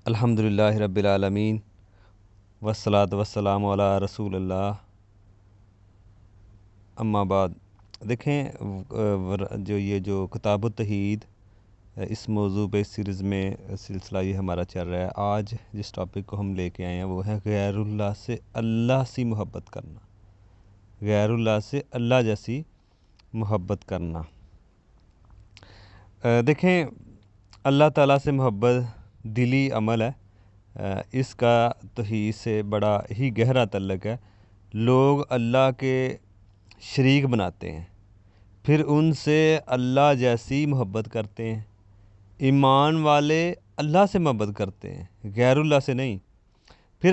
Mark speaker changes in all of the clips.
Speaker 1: الحمدللہ رب العالمین والصلاۃ والسلام علی رسول اللہ اما بعد۔ دیکھیں جو یہ کتاب التوحید اس موضوع پہ اس سیریز میں سلسلہ یہ ہمارا چل رہا ہے۔ آج جس ٹاپک کو ہم لے کے آئے ہیں وہ ہے غیر اللہ سے اللہ سی محبت کرنا، غیر اللہ سے اللہ جیسی محبت کرنا۔ دیکھیں، اللہ تعالیٰ سے محبت دلی عمل ہے، اس کا توحید سے بڑا ہی گہرا تعلق ہے۔ لوگ اللہ کے شریک بناتے ہیں، پھر ان سے اللہ جیسی محبت کرتے ہیں۔ ایمان والے اللہ سے محبت کرتے ہیں، غیر اللہ سے نہیں۔ پھر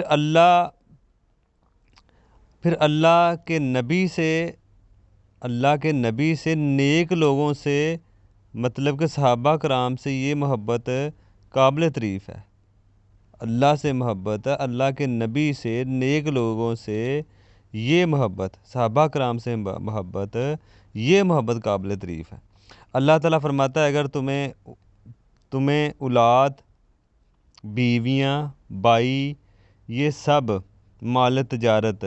Speaker 1: اللہ کے نبی سے نیک لوگوں سے، مطلب کہ صحابہ کرام سے یہ محبت قابل تعریف ہے۔ اللہ سے محبت، اللہ کے نبی سے، نیک لوگوں سے یہ محبت، صحابہ کرام سے محبت، یہ محبت قابل تعریف ہے۔ اللہ تعالیٰ فرماتا ہے اگر تمہیں اولاد، بیویاں، بھائی، یہ سب مال تجارت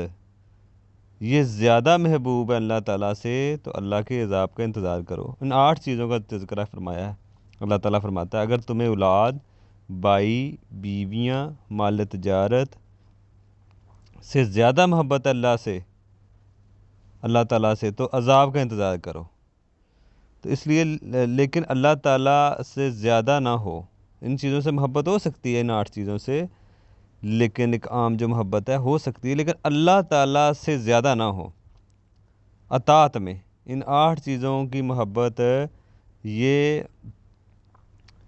Speaker 1: یہ زیادہ محبوب ہے اللہ تعالیٰ سے، تو اللہ کے عذاب کا انتظار کرو۔ ان 8 چیزوں کا تذکرہ فرمایا ہے۔ اللہ تعالیٰ فرماتا ہے اگر تمہیں اولاد، بھائی، بیویاں، مال تجارت سے زیادہ محبت اللہ تعالیٰ سے تو عذاب کا انتظار کرو۔ تو اس لیے لیکن اللہ تعالیٰ سے زیادہ نہ ہو۔ ان چیزوں سے محبت ہو سکتی ہے، ان 8 چیزوں سے، لیکن ایک عام جو محبت ہے ہو سکتی ہے، لیکن اللہ تعالیٰ سے زیادہ نہ ہو۔ اطاعت میں ان 8 چیزوں کی محبت یہ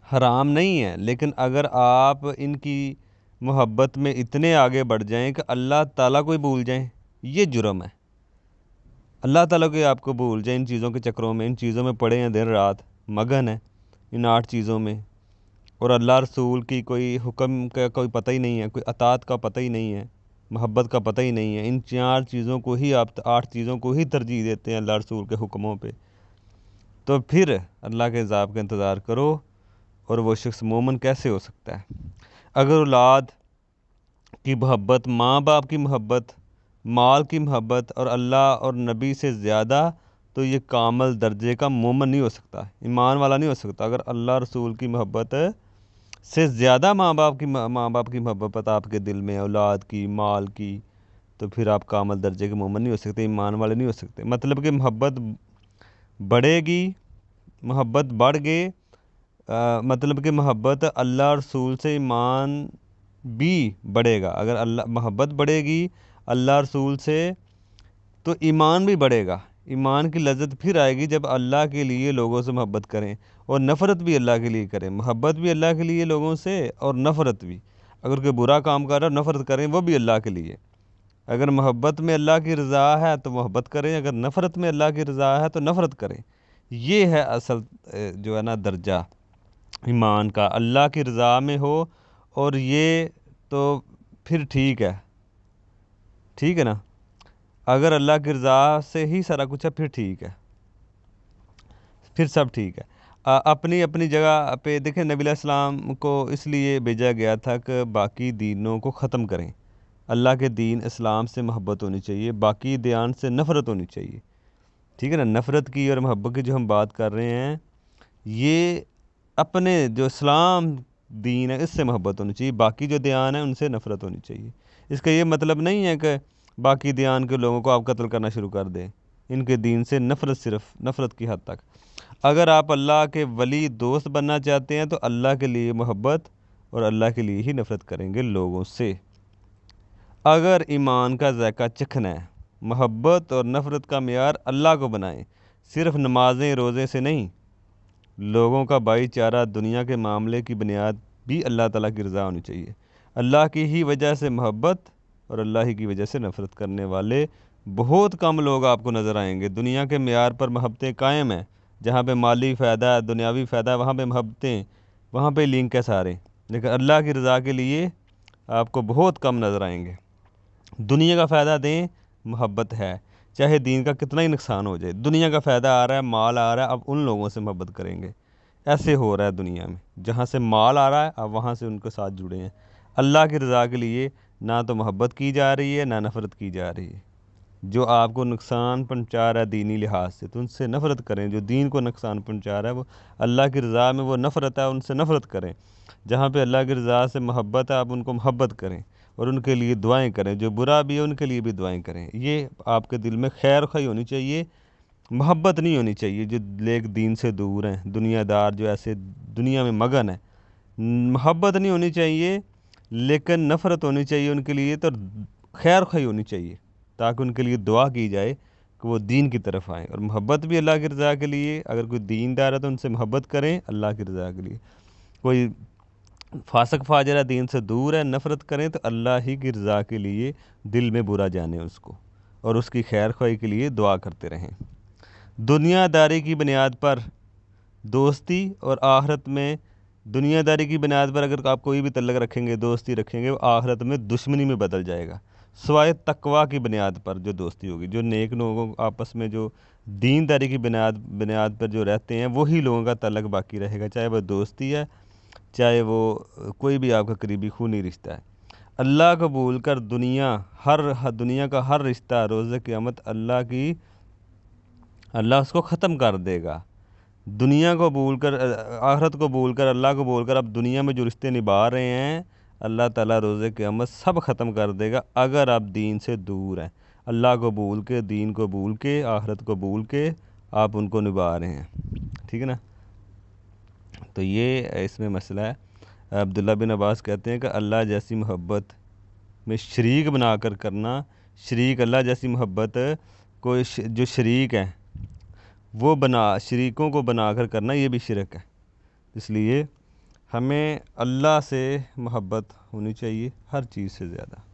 Speaker 1: حرام نہیں ہے، لیکن اگر آپ ان کی محبت میں اتنے آگے بڑھ جائیں کہ اللہ تعالیٰ کو ہی بھول جائیں، یہ جرم ہے۔ اللہ تعالیٰ کو آپ کو بھول جائیں ان چیزوں کے چکروں میں، ان چیزوں میں پڑے ہیں دن رات، مگن ہے ان 8 چیزوں میں، اور اللہ رسول کی کوئی حکم کا کوئی پتہ ہی نہیں ہے، کوئی اطاعت کا پتہ ہی نہیں ہے، محبت کا پتہ ہی نہیں ہے۔ ان 4 چیزوں کو ہی آپ 8 چیزوں کو ہی ترجیح دیتے ہیں اللہ رسول کے حکموں پہ، تو پھر اللہ کے عذاب کا انتظار کرو۔ اور وہ شخص مومن کیسے ہو سکتا ہے؟ اگر اولاد کی محبت، ماں باپ کی محبت، مال کی محبت اور اللہ اور نبی سے زیادہ، تو یہ کامل درجے کا مومن نہیں ہو سکتا، ایمان والا نہیں ہو سکتا۔ اگر اللہ رسول کی محبت سے زیادہ ماں باپ کی محبت آپ کے دل میں، اولاد کی، مال کی، تو پھر آپ کامل درجے کے مومن نہیں ہو سکتے، ایمان والے نہیں ہو سکتے۔ مطلب کہ محبت بڑھے گی، محبت بڑھ گئے، مطلب کہ محبت اللہ رسول سے ایمان بھی بڑھے گا۔ اگر محبت بڑھے گی اللہ رسول سے تو ایمان بھی بڑھے گا۔ ایمان کی لذت پھر آئے گی جب اللہ کے لیے لوگوں سے محبت کریں، اور نفرت بھی اللہ کے لیے کریں۔ محبت بھی اللہ کے لیے لوگوں سے، اور نفرت بھی۔ اگر کوئی برا کام کر رہا ہے نفرت کریں، وہ بھی اللہ کے لیے۔ اگر محبت میں اللہ کی رضا ہے تو محبت کریں، اگر نفرت میں اللہ کی رضا ہے تو نفرت کریں۔ یہ ہے اصل جو ہے نا درجہ ایمان کا، اللہ کی رضا میں ہو، اور یہ تو پھر ٹھیک ہے نا۔ اگر اللہ کی رضا سے ہی سارا کچھ ہے پھر ٹھیک ہے، پھر سب ٹھیک ہے۔ اپنی جگہ پہ دیکھیں، نبی علیہ السلام کو اس لیے بھیجا گیا تھا کہ باقی دینوں کو ختم کریں۔ اللہ کے دین اسلام سے محبت ہونی چاہیے، باقی دیان سے نفرت ہونی چاہیے، ٹھیک ہے نا۔ نفرت کی اور محبت کی جو ہم بات کر رہے ہیں، یہ اپنے جو اسلام دین ہے اس سے محبت ہونی چاہیے، باقی جو دیان ہے ان سے نفرت ہونی چاہیے۔ اس کا یہ مطلب نہیں ہے کہ باقی دیان کے لوگوں کو آپ قتل کرنا شروع کر دیں، ان کے دین سے نفرت، صرف نفرت کی حد تک۔ اگر آپ اللہ کے ولی دوست بننا چاہتے ہیں تو اللہ کے لیے محبت اور اللہ کے لیے ہی نفرت کریں گے لوگوں سے۔ اگر ایمان کا ذائقہ چکھنا ہے، محبت اور نفرت کا معیار اللہ کو بنائیں، صرف نمازیں روزے سے نہیں۔ لوگوں کا بھائی چارہ، دنیا کے معاملے کی بنیاد بھی اللہ تعالیٰ کی رضا ہونی چاہیے۔ اللہ کی ہی وجہ سے محبت اور اللہ ہی کی وجہ سے نفرت کرنے والے بہت کم لوگ آپ کو نظر آئیں گے۔ دنیا کے معیار پر محبتیں قائم ہیں، جہاں پہ مالی فائدہ ہے، دنیاوی فائدہ ہے، وہاں پہ محبتیں، وہاں پہ لنک ہے سارے، لیکن اللہ کی رضا کے لیے آپ کو بہت کم نظر آئیں گے۔ دنیا کا فائدہ دیں، محبت ہے، چاہے دین کا کتنا ہی نقصان ہو جائے۔ دنیا کا فائدہ آ رہا ہے، مال آ رہا ہے، اب ان لوگوں سے محبت کریں گے۔ ایسے ہو رہا ہے دنیا میں، جہاں سے مال آ رہا ہے آپ وہاں سے ان کے ساتھ جڑے ہیں۔ اللہ کی رضا کے لیے نہ تو محبت کی جا رہی ہے نہ نفرت کی جا رہی ہے۔ جو آپ کو نقصان پہنچا رہا ہے دینی لحاظ سے تو ان سے نفرت کریں، جو دین کو نقصان پہنچا رہا ہے وہ اللہ کی رضا میں وہ نفرت ہے، ان سے نفرت کریں۔ جہاں پہ اللہ کی رضا سے محبت ہے آپ ان کو محبت کریں اور ان کے لیے دعائیں کریں، جو برا بھی ہے ان کے لیے بھی دعائیں کریں۔ یہ آپ کے دل میں خیر خواہی ہونی چاہیے، محبت نہیں ہونی چاہیے۔ جو لیک دین سے دور ہیں، دنیا دار جو ایسے دنیا میں مگن ہیں، محبت نہیں ہونی چاہیے لیکن نفرت ہونی چاہیے ان کے لیے، تو خیر خواہی ہونی چاہیے تاکہ ان کے لیے دعا کی جائے کہ وہ دین کی طرف آئیں۔ اور محبت بھی اللہ کی رضا کے لیے، اگر کوئی دین دار ہے تو ان سے محبت کریں اللہ کی رضا کے لیے۔ کوئی فاسق فاجر ہے، دین سے دور ہے، نفرت کریں تو اللہ ہی کی رضا کے لیے دل میں برا جانیں اس کو، اور اس کی خیر خواہی کے لیے دعا کرتے رہیں۔ دنیا داری کی بنیاد پر دوستی اور آخرت میں، دنیا داری کی بنیاد پر اگر آپ کوئی بھی تعلق رکھیں گے، دوستی رکھیں گے، وہ آخرت میں دشمنی میں بدل جائے گا۔ سوائے تقویٰ کی بنیاد پر جو دوستی ہوگی، جو نیک لوگوں آپس میں جو دین داری کی بنیاد پر جو رہتے ہیں وہی لوگوں کا تعلق باقی رہے گا، چاہے وہ دوستی ہے چاہے وہ کوئی بھی آپ کا قریبی خونی رشتہ ہے۔ اللہ کو بھول کر دنیا کا ہر رشتہ روز قیامت اللہ اس کو ختم کر دے گا۔ دنیا کو بھول کر، آخرت کو بھول کر، اللہ کو بھول کر اب دنیا میں جو رشتے نبھا رہے ہیں اللہ تعالیٰ روز قیامت سب ختم کر دے گا اگر آپ دین سے دور ہیں۔ اللہ کو بھول کے، دین کو بھول کے، آخرت کو بھول کے آپ ان کو نبھا رہے ہیں، ٹھیک ہے نا۔ تو یہ اس میں مسئلہ ہے۔ عبداللہ بن عباس کہتے ہیں کہ اللہ جیسی محبت میں شریک بنا کر کرنا، اللہ جیسی محبت کو جو شریک ہیں وہ شریکوں کو بنا کر کرنا، یہ بھی شرک ہے۔ اس لیے ہمیں اللہ سے محبت ہونی چاہیے ہر چیز سے زیادہ۔